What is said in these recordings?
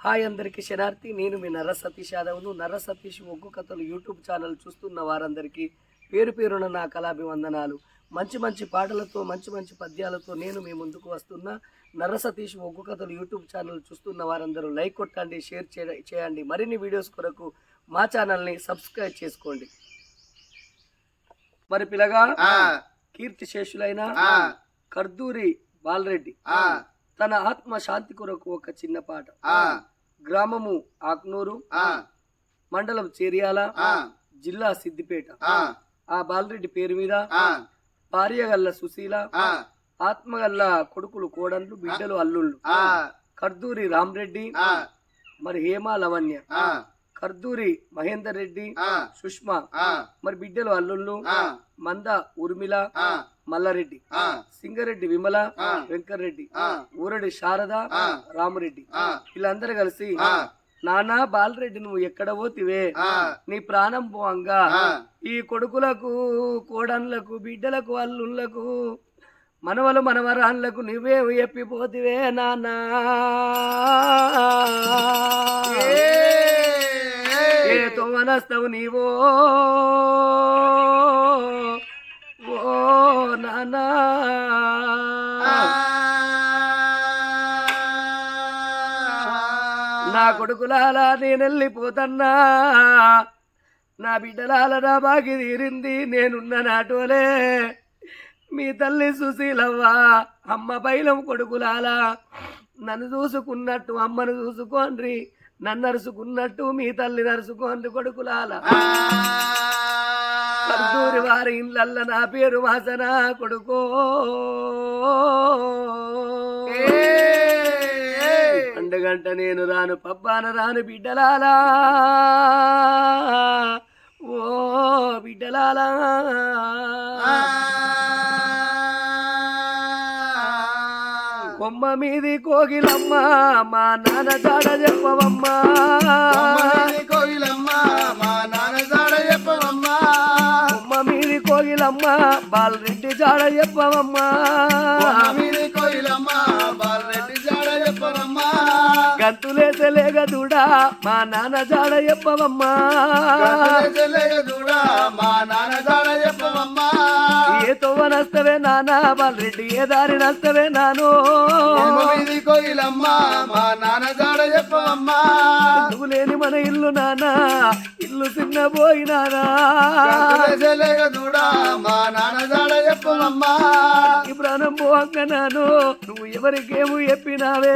Hi అందరికీ శనార్థి. నేను మీ నర్ర సతీష్ యాదవ్ను. నర్ర సతీష్ ఒగ్గు కథలు యూట్యూబ్ ఛానల్ చూస్తున్న వారందరికీ పేరు పేరున నా కళాభివందనాలు. మంచి మంచి పాటలతో మంచి మంచి పద్యాలతో నేను మీ ముందుకు వస్తున్న నర్ర సతీష్ ఒగ్గు కథలు యూట్యూబ్ ఛానల్ చూస్తున్న వారందరూ లైక్ కొట్టండి, షేర్ చేయండి. మరిన్ని వీడియోస్ కొరకు మా ఛానల్ని సబ్స్క్రైబ్ చేసుకోండి. మరి పిల్లగా కీర్తి శేషులైన కర్దూరి బాలరెడ్డి తన ఆత్మ శాంతి కొరకు ఒక చిన్న పాట. గ్రామము ఆక్నూరు, మండలం చేరియాల, జిల్లా సిద్దిపేట. ఆ బాలరెడ్డి పేరు మీద భార్య గల్ల సుశీల, ఆత్మగల్ల కొడుకులు కోడన్లు, బిడ్డలు అల్లుళ్ళు. కర్దూరి రామరెడ్డి, మరి హేమ లవణ్య, కర్దూరి మహేందర్ రెడ్డి, సుష్మా, మరి బిడ్డలు అల్లుళ్ళు మంద ఉర్మిళ, మల్లారెడ్డి, సింగరెడ్డి విమల, వెంకరెడ్డి, ఊరడి శారద, రామరెడ్డి. వీళ్ళందరూ కలిసి నానా బాలరెడ్డి నువ్వు ఎక్కడ పోతివే, నీ ప్రాణం పోంగా ఈ కొడుకులకు కోడన్లకు బిడ్డలకు అల్లుళ్లకు మనవలు మనవరాన్లకు నువ్వే ఎప్పిపోతివే నానా, ఏ తోమనస్తావు నీవో ఓ నానా. నా కొడుకులాల నేను వెళ్ళిపోతన్నా, నా బిడ్డలాల నా బాగి తీరింది, నేనున్న నాటోలే మీ తల్లి సుశీలవ్వ అమ్మ బైలం కొడుకులాల నన్ను చూసుకున్నట్టు అమ్మను చూసుకోండి, నన్ను నరుసుకున్నట్టు మీ తల్లి నరుసుకోండి కొడుకులాల. కర్దూరి వారి ఇళ్ళల్ల నా పేరు వాసన కొడుకో, అండగంట నేను రాను పబ్బాన రాను బిడ్డలాలా, ఓ బిడ్డలాలా. కొమ్మ మీది కోగిలమ్మ మా నాన్న జాడ చెప్పవమ్మా, కోగిలమ్మ మా నాన్న జాడ చెప్పవమ్మా, కొమ్మ మీది కోగిలమ్మ బాలరెడ్డి జాడ చెప్పవమ్మా, మీది కోగిలమ్మ బాలరెడ్డి జాడ చెప్పవమ్మా, గంతులేసలేగ దూడా మా నాన్న జాడ చెప్పవమ్మా, దూడా మా నాన్న జాడ చెప్పవమ్మా, ఏ తొవ్వ నస్తవే నానా బాలరెడ్డి ఏ దారి నస్తవే నాను, మీది కోగిలమ్మ మా నాన్న జాడ చెప్పవమ్మా, నువ్వు లేని మన ఇల్లు నానా ఇల్లు చిన్న పోయినానా, దూడా మా నాన్న జాడ చెప్పవమ్మా, ఈ ప్రాణం పోంగ నాను నువ్వు ఎవరికేమో చెప్పినావే,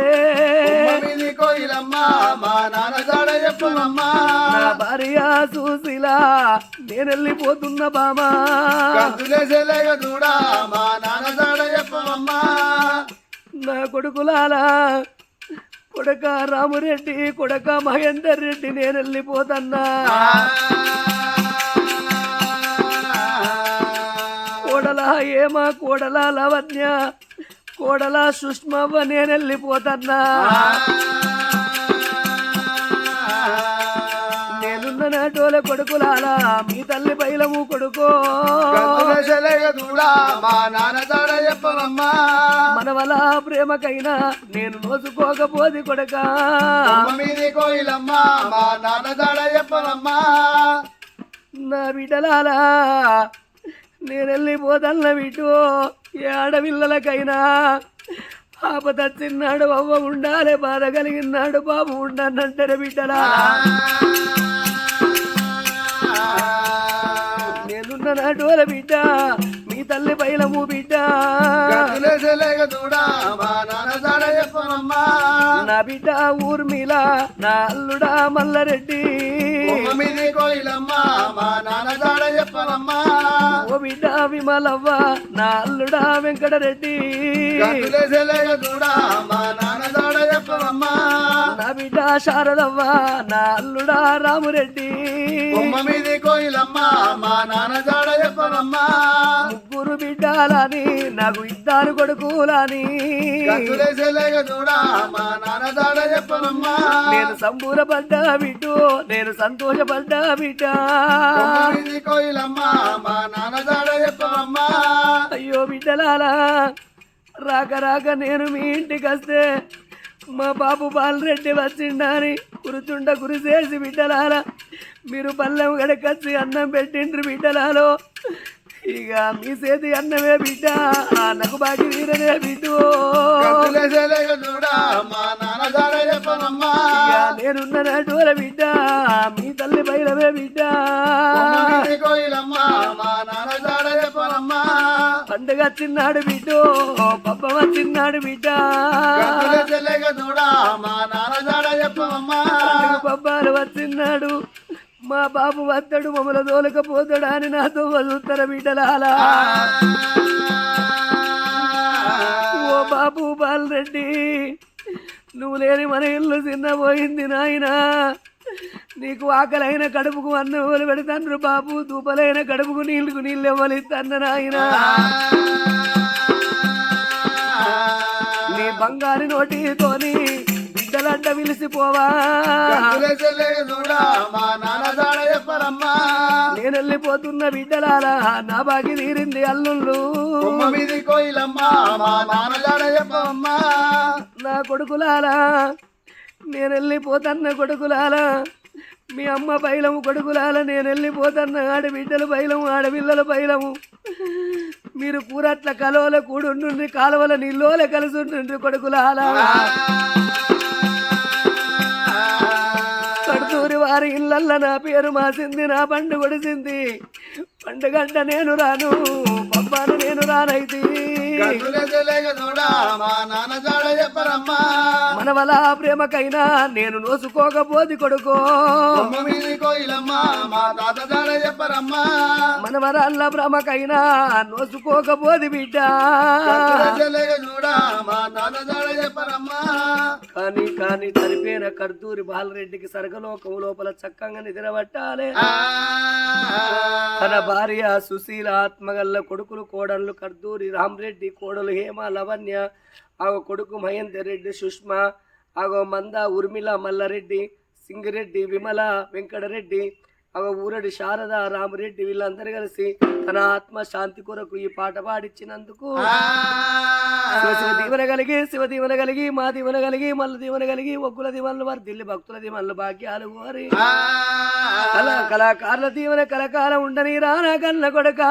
మీది కోగిలమ్మ మా నాన్న జాడ చెప్పవమ్మా, నా భార్య సుశీలా నేను వెళ్ళిపోతున్న బామా, దూడా మా నాన్న జాడ చెప్పవమ్మా, నా కొడుకులాలా కొడక రామురెడ్డి కొడక మహేందర్ రెడ్డి నేను వెళ్ళిపోతన్నా, కోడల ఏమ కోడల లవణ్య కోడల సుష్మవ్వ నేను వెళ్ళిపోతన్నా, నేనున్న నాటోల కొడుకులాలా మీ తల్లి బైలము కొడుకో, దూడా మా నాన్న జాడ చెప్పవమ్మా, మనవల ప్రేమకైనా నేను నోసుకోకపోది కొడక, మీది కోయిలమ్మ మా నాన్న జాడ చెప్పవమ్మా, నా బిడ్డలాలా నేను వెళ్ళిపోదన్న బిడ్డు ఏ ఆడపిల్లలకైనా ఆపదచ్చిన్నాడు అవ్వ ఉండాలి, బాధ కలిగినాడు బాబు ఉండనంటారు బిడ్డలా, నేనున్న నాటోల బిడ్డ మీ తల్లి బైలము బిడ్డ, దూడా మా నాన్న జాడ చెప్పవమ్మా, నా బిడ్డ ఊర్మిళ నా అల్లుడా మల్లారెడ్డి, మీది కోయిలమ్మ మా నాన్న జాడ చెప్పవమ్మా, ఓ బిడ్డ విమలవ్వ నా అల్లుడా వెంకటరెడ్డి, దూడా మా నాన్న జాడ చెప్పవమ్మా, నా బిడ్డ శారదవ్వ నా అల్లుడా రామురెడ్డి, మీది కోయిలమ్మ మా నాన్న జాడ చెప్పవమ్మా, ముగ్గురు బిడ్డలని నాకు ఇద్దరు కొడుకులని, దూడా మా నాన్న జాడ చెప్పవమ్మా, నేను సంబూరపడ్డా బిడ్డు నేను సంతోషపడ్డా బిడ్డ, మీది కోయిలమ్మ మా నాన్న జాడ చెప్పవమ్మా, అయ్యో బిడ్డలాలా రాక రాక నేను మీ ఇంటికి వస్తే మా బాబు బాలరెడ్డి వచ్చిండని కురుచుండ కురిసేసి బిడ్డలాల మీరు పల్లెం గడకచ్చి అన్నం పెట్టిండ్రు బిడ్డలాలో ఇక మీ చేతి అన్నమే బిడ్డ నాకు బాకి వీరనే బిడ్డు చూడా మా నాన్న జాడ చెప్పనమ్మా నేనున్న నాటోల బిడ్డ మీ తల్లి బయలమే బిడ్డ కోయిలమ్మా మా నాన్న జాడ చెప్పనమ్మా పండుగ వచ్చిన్నాడు బిడ్డు పప్ప వచ్చిన్నాడు బిడ్డ చూడా మా నాన్న జాడ చెప్పనమ్మా పబ్బాలు వచ్చిన్నాడు మా బాబు వద్దడు మమ్మల్ని తోలకపోతాడా అని నాతో వదులుతార బిడ్డలాలా ఓ బాబు బాలరెడ్డి నువ్వు లేని మన ఇల్లు చిన్నపోయింది నాయనా నీకు ఆకలైన కడుపుకు అన్నం ఎవరు పెడతాండ్రు బాబు దూపలైన కడుపుకు నీళ్లకు నీళ్ళు ఇవ్వలిస్తాన్న నాయనా నీ బంగారు నోటితోని బిడ్డలంట పిలిసిపోవా నేను వెళ్ళిపోతున్న బిడ్డలారా నా బాకి తీరింది అల్లుళ్ళు నా కొడుకులారా నేను వెళ్ళిపోతన్న కొడుకులారా మీ అమ్మ బయలము కొడుకులాల నేను వెళ్ళిపోతన్న ఆడబిడ్డలు బయలము ఆడపిల్లల బయలము మీరు కూరట్ల కలవల కూడుండి కాలువల నీళ్ళోల కలిసి ఉండి కొడుకులాలా కడుతూరి వారి ఇళ్ళల్ల నా పేరు మాసింది నా పండు కొడిసింది పండుగంట నేను రాను పబ్బాను నేను రానైతి మనవల ప్రేమకైనా నేను నోసుకోకపోది కొడుకో మనవరాళ్ళ ప్రేమకైనా నోసుకోకపోది బిడ్డ కానీ కానీ చనిపోయిన కర్దూరి బాలరెడ్డికి సర్గలోకం లోపల చక్కగా నిద్రపట్టాలి తన భార్య సుశీల ఆత్మగల్ల కొడుకులు కోడళ్ళు కర్దూరి రామరెడ్డి కోడలు హేమ లవణ్య ఆగో కొడుకు మహేందర్ రెడ్డి సుష్మా ఆగో మంద ఉర్మిళ మల్లారెడ్డి సింగిరెడ్డి విమల వెంకటరెడ్డి ఆగో ఊరడి శారద రామరెడ్డి వీళ్ళందరూ కలిసి తన ఆత్మ శాంతి కొరకు ఈ పాట పాడిచ్చినందుకు శివ దీవెన కలిగి మా దీవెన కలిగి మల్ల దీవెన కలిగి ఒగ్గుల దీవెనలు వారి దిల్లి భక్తుల దీవెనలు భాగ్యాలు వారి కళాకారుల దీవెన కలకాలం ఉండని రానా కన్న కొడక